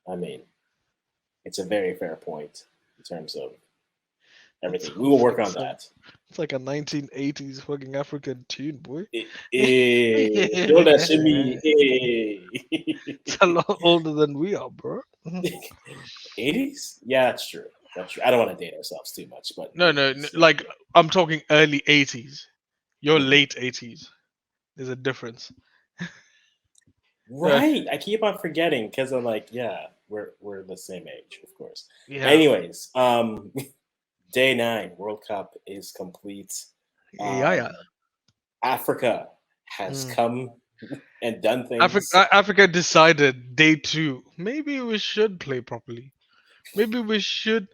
I mean, it's a very fair point in terms of That everything. We will sounds work like on that. it's like a 1980s fucking African tune, boy. Throw that shimmy. It's a lot older than we are, bro. 80s? Yeah, that's true. That's true. I don't want to date ourselves too much, but No, no, 80s, yeah. like I'm talking early 80s. You're Mhm. late 80s. There's a difference. Yeah, Right. I keep on forgetting because I'm like, yeah, we're the same age, of course. But yeah, anyways, day 9 World Cup is complete. yeah, yeah. Um, Africa has Mm. come and done things. Africa decided day 2. Maybe we should play properly. Maybe we should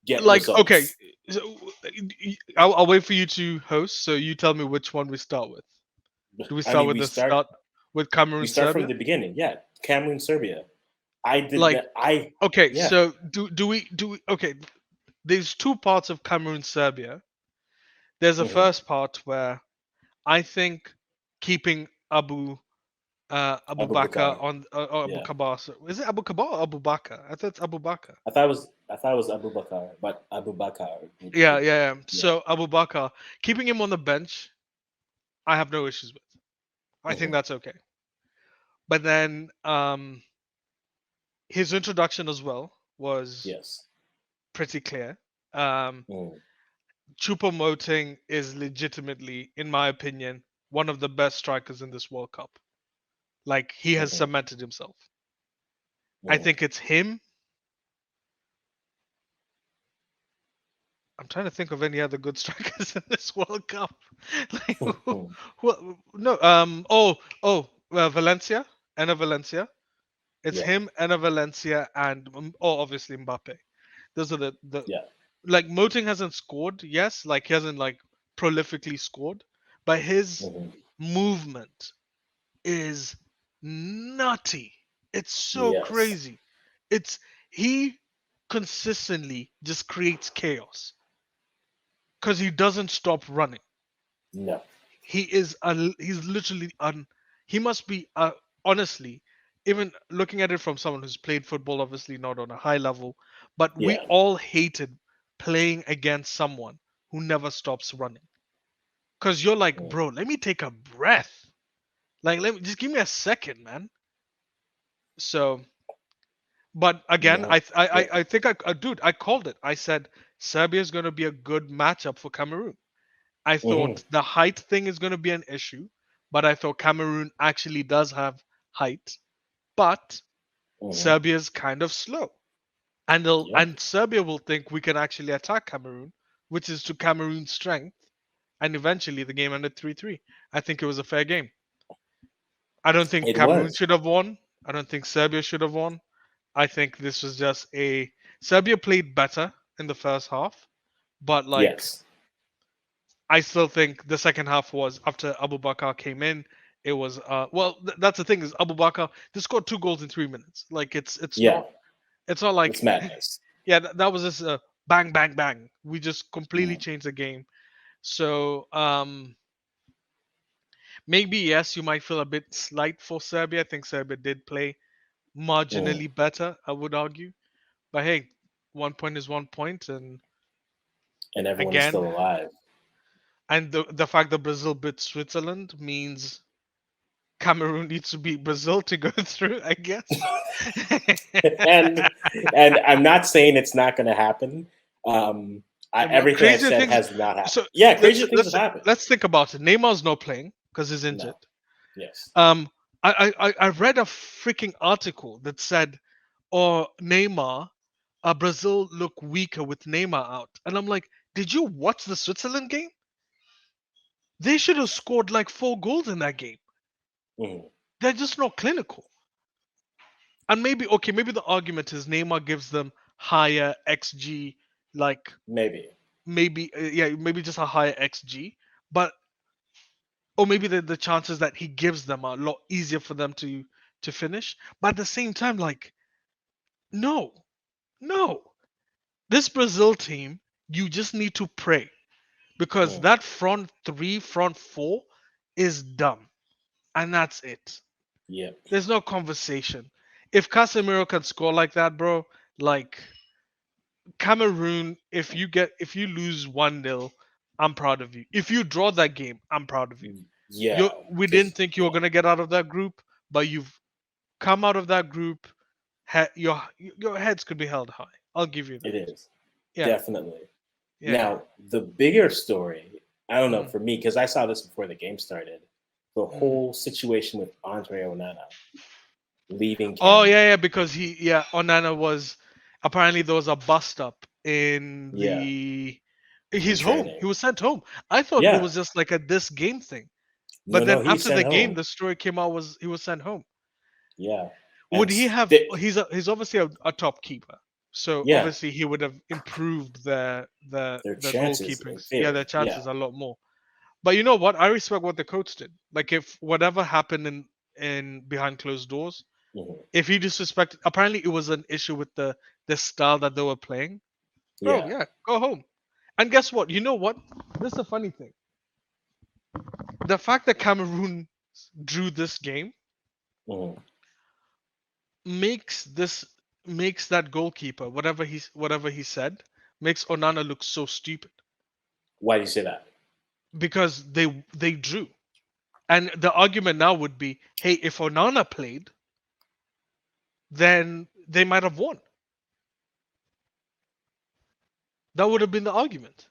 Get like okay. results. So, I'll wait for you to host. So you tell me which one we start with. Do we I start mean, with the start with we Cameroon start from Serbia? the beginning. Yeah, Cameroon, Serbia. I did Like not. I okay, Yeah. so do we okay? There's two parts of Cameroon Serbia. There's a Mhm. first part where I think keeping Abu Abu Bakr Bakar. on Abu Yeah, Kabar. Is it Abu Kabar or Abu Bakr? I thought it's Abu Bakr. I thought it was Abu Bakar, but Abu Bakar Yeah, would yeah, yeah. yeah. So Abu Bakr, keeping him on the bench, I have no issues with. I think Mhm. that's okay. But then his introduction as well was Yes. pretty clear. Um, Mhm. Choupo-moting is legitimately, in my opinion, one of the best strikers in this World Cup. Like he has Mhm. cemented himself. I Mhm. think it's him. I'm trying to think of any other good strikers in this World Cup. Like, Mhm. no, Valencia, Enna Valencia. It's Yeah. him, Enna Valencia, and obviously Mbappe. Those are the Yeah. like Moting hasn't scored, yes, like he hasn't like prolifically scored, but his Mhm. movement is nutty. It's so Yes. crazy. It's he consistently just creates chaos because he doesn't stop running. No. He's literally he must be honestly, even looking at it from someone who's played football, obviously not on a high level, but we Yeah. all hated playing against someone who never stops running. Cause you're like, Mhm. bro, let me take a breath. Like, let me just give me a second, man. So, but again, No. Yeah. I think dude, I called it. I said Serbia is going to be a good matchup for Cameroon. I Mhm. thought the height thing is going to be an issue, but I thought Cameroon actually does have height, but Mhm. Serbia's kind of slow. And Yep. Serbia will think we can actually attack Cameroon, which is to Cameroon's strength, and eventually the game ended 3-3. I think it was a fair game. I don't think It Cameroon was. should have won. I don't think Serbia should have won. I think this was just a Serbia played better in the first half, but like Yes. I still think the second half was after Abu Bakr came in. It was well that's the thing is Abu Bakr they scored 2 goals in 3 minutes. Like Yeah. it's not It's like madness. yeah that was just a bang bang bang. We just completely Mhm. changed the game. So maybe yes you might feel a bit slight for Serbia. I think Serbia did play Mhm. marginally better. I would argue, but hey, 1 point is 1 point, and And everyone is again still alive. and the fact that Brazil beat Switzerland means Cameroon needs to beat Brazil to go through, I guess. and and I'm not saying it's not going to happen. Um, everything I've Crazier said things. has not happened. So Yeah, crazy things have let's happened. let's think about it. Neymar's not playing because he's injured. No. Yes. Um, I read a freaking article that said, "Oh, Neymar, Brazil look weaker with Neymar out," and I'm like, "Did you watch the Switzerland game? They should have scored like 4 goals in that game. Mhm. They're just not clinical." And maybe okay, maybe the argument is Neymar gives them higher xG, like Maybe. maybe yeah, maybe just a higher xG, but or maybe the chances that he gives them are a lot easier for them to finish. But at the same time, like no, no, this Brazil team, you just need to pray because Mhm. that front three, front four is dumb, and that's it. Yeah. There's no conversation. if Casemiro can score like that, bro, like Cameroon, if you lose 1-0, I'm proud of you. If you draw that game, I'm proud of you. Yeah, We didn't just think you were gonna get out of that group, but you've come out of that group. Your heads could be held high. I'll give you it that. is Yeah, definitely. yeah. Now, the bigger story, I don't know, Mm, for me, because I saw this before the game started, the mm. whole situation with Andre Onana leaving Oh Cameroon. yeah, because Onana was apparently there was a bust up in Yeah, in he's home. He training. was sent home. I thought it Yeah. was just like a this game thing. No, But no, then he's after the sent game, home. the story came out was he was sent home. Yeah. Would And he have? He's obviously a top keeper, so yeah, obviously he would have improved their the chances in goalkeepings. Yeah, their theory. Yeah. chances a lot more. But you know what? I respect what the coach did. Like if whatever happened in behind closed doors, Mhm. if he disrespected, apparently it was an issue with the style that they were playing. Bro, Yeah. yeah, go home. And guess what? You know what? This is a funny thing. The fact that Cameroon drew this game Mhm. makes this makes that goalkeeper whatever he said makes Onana look so stupid Why do you say that? because they drew. And the argument now would be, hey, if Onana played, then they might have won. That would have been the argument.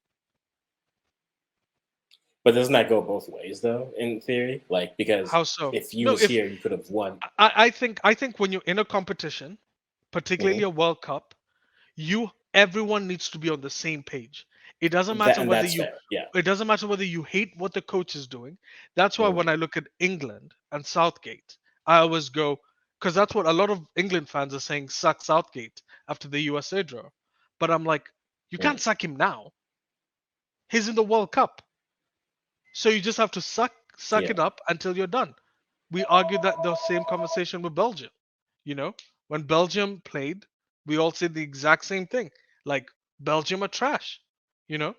But doesn't that go both ways though, in theory? Like because How so? if you No, was if here, you could have won. I think when you're in a competition, particularly Mhm. a World Cup, everyone needs to be on the same page. It doesn't That matter and whether that's you fair. Yeah. it doesn't matter whether you hate what the coach is doing. That's why Mhm. when I look at England and Southgate, I always go because that's what a lot of England fans are saying suck Southgate after the USA draw. But I'm like, you Mhm. can't sack him now. He's in the World Cup. So you just have to suck Yeah. it up until you're done. We argued that the same conversation with Belgium. You know, when Belgium played, we all said the exact same thing. Like Belgium are trash. You know,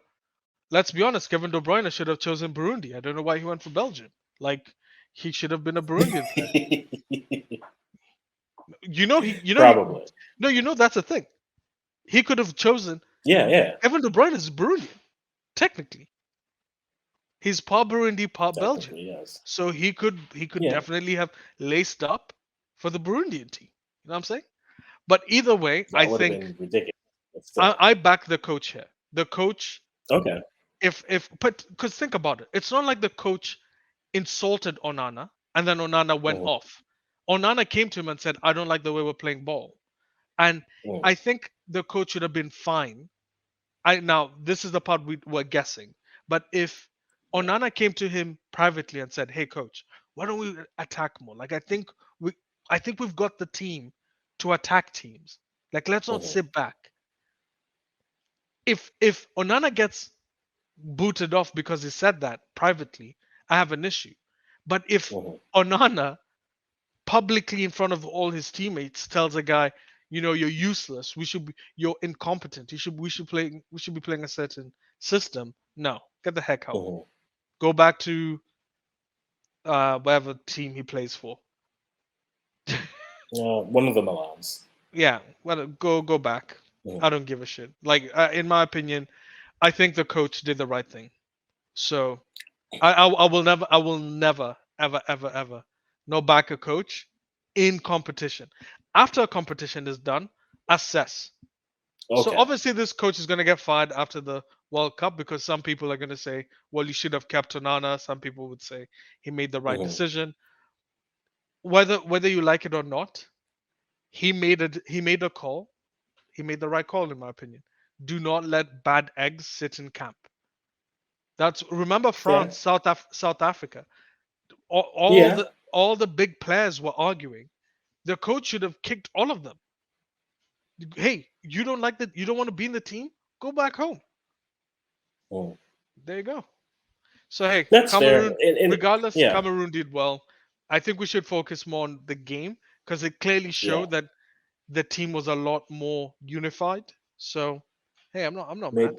let's be honest. Kevin De Bruyne should have chosen Burundi. I don't know why he went for Belgium. Like he should have been a Burundian player. You know he. You know he. Probably. No, you know that's the thing. He could have chosen. Yeah, yeah. Kevin De Bruyne is Burundian technically. He's part Burundi, part Belgian. Technically, yes. So he could Yeah. definitely have laced up for the Burundian team. You know what I'm saying? But either way, I That would have think been ridiculous. But I, still. I back the coach here. The coach, Okay. if but because think about it, it's not like the coach insulted Onana and then Onana went Mhm. off. Onana came to him and said, "I don't like the way we're playing ball," and Mhm. I think the coach should have been fine. I now this is the part we were guessing, but if Yeah. Onana came to him privately and said, "Hey, coach, why don't we attack more? Like we, I think we've got the team to attack teams. Like let's not Mhm. sit back." If Onana gets booted off because he said that privately, I have an issue. But if Mhm. Onana publicly in front of all his teammates tells a guy, you're useless, you're incompetent, we should be playing a certain system. No, get the heck out. Mhm. Go back to whatever team he plays for. One of the Milans. Yeah, well, go back. Mhm. I don't give a shit. Like in my opinion, I think the coach did the right thing. So I will never ever no back a coach in competition. After a competition is done, assess. So Okay. obviously this coach is going to get fired after the World Cup because some people are going to say, well, you should have kept Onana. Some people would say he made the right Mhm. decision. Whether you like it or not, he made a call. He made the right call in my opinion. Do not let bad eggs sit in camp. That's remember Yeah. France, South Africa. All Yeah. the big players were arguing. The coach should have kicked all of them. Hey, you don't like that? You don't want to be in the team? Go back home. Mhm. There you go. So hey, That's fair. Cameroon, And regardless, yeah. Cameroon did well. I think we should focus more on the game because it clearly Yeah. showed that the team was a lot more unified. So hey, I'm not Maybe mad.